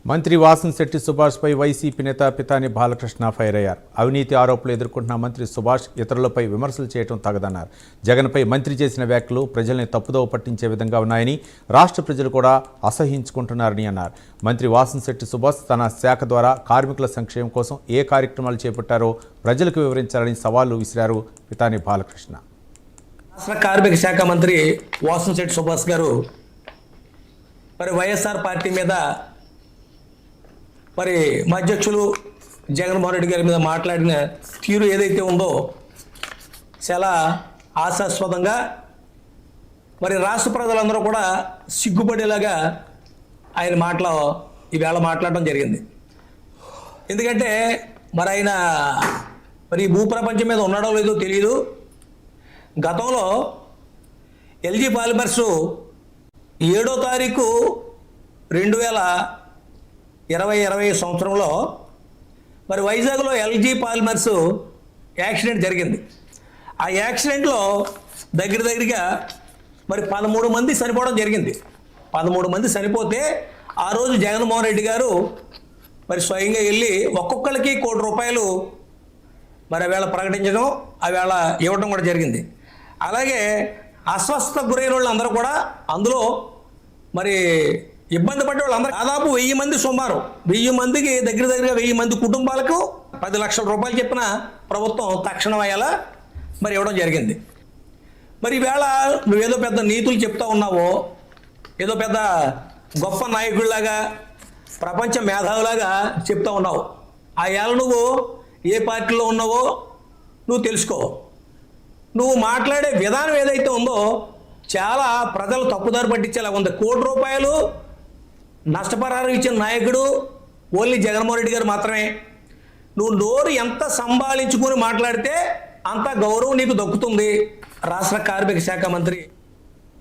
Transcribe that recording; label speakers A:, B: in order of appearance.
A: మంత్రి వాసంశెట్టి సుభాష్పై వైసీపీ నేత పితాని బాలకృష్ణ ఫైర్ అయ్యారు. అవినీతి ఆరోపణలు ఎదుర్కొంటున్న మంత్రి సుభాష్ ఇతరులపై విమర్శలు చేయడం తగదన్నారు. జగన్పై మంత్రి చేసిన వ్యాఖ్యలు ప్రజల్ని తప్పుదోవ పట్టించే విధంగా ఉన్నాయని, రాష్ట్ర ప్రజలు కూడా అసహ్యించుకుంటున్నారని అన్నారు. మంత్రి వాసంశెట్టి సుభాష్ తన శాఖ ద్వారా కార్మికుల సంక్షేమం కోసం ఏ కార్యక్రమాలు చేపట్టారో ప్రజలకు వివరించాలని సవాళ్లు విసిరారు పితాని బాలకృష్ణ.
B: రాష్ట్ర కార్మిక శాఖ మంత్రి వాసంశెట్టి సుభాష్ గారు మరి వైఎస్ఆర్ పార్టీ మీద మరి మా అధ్యక్షులు జగన్మోహన్ రెడ్డి గారి మీద మాట్లాడిన తీరు ఏదైతే ఉందో చాలా ఆశాస్పదంగా మరి రాష్ట్ర ప్రజలందరూ కూడా సిగ్గుపడేలాగా ఆయన మాటలో ఈవేళ మాట్లాడడం జరిగింది. ఎందుకంటే మరి ఆయన మరి భూప్రపంచం మీద ఉన్నాడో లేదో తెలియదు. గతంలో ఎల్జీ పాలిమర్స్ 7వ తారీఖు 2020 సంవత్సరంలో మరి వైజాగ్లో ఎల్జీ పాలిమర్స్ యాక్సిడెంట్ జరిగింది. ఆ యాక్సిడెంట్లో దగ్గరగా మరి 13 మంది చనిపోవడం జరిగింది. 13 మంది చనిపోతే ఆ రోజు జగన్మోహన్ రెడ్డి గారు మరి స్వయంగా వెళ్ళి ఒక్కొక్కరికి ₹1 కోటి మరి ఆవేళ ప్రకటించడం, ఆవేళ ఇవ్వడం కూడా జరిగింది. అలాగే అస్వస్థ గురైన వాళ్ళు అందరూ కూడా అందులో మరి ఇబ్బంది పడ్డ వాళ్ళందరూ దాదాపు 1000 మంది, సుమారు 1000 మందికి దగ్గరగా 1000 మంది కుటుంబాలకు 10 లక్షల రూపాయలు చెప్పిన ప్రభుత్వం తక్షణం అయ్యేలా మరి ఇవ్వడం జరిగింది. మరి ఈవేళ నువ్వేదో పెద్ద నీతులు చెప్తా ఉన్నావో, ఏదో పెద్ద గొప్ప నాయకుడిలాగా ప్రపంచ మేధావులాగా చెప్తా ఉన్నావు. ఆ ఏళ్ళ నువ్వు ఏ పార్టీలో ఉన్నావో నువ్వు తెలుసుకో. నువ్వు మాట్లాడే విధానం ఏదైతే ఉందో చాలా ప్రజలు తప్పుదారి పట్టించేలా ఉంది. ₹1 కోటి నష్టపరిహారం ఇచ్చిన నాయకుడు ఓన్లీ జగన్మోహన్ రెడ్డి గారు మాత్రమే. నువ్వు నోరు ఎంత సంభాళించుకొని మాట్లాడితే అంత గౌరవం నీకు దక్కుతుంది రాష్ట్ర కార్మిక శాఖ మంత్రి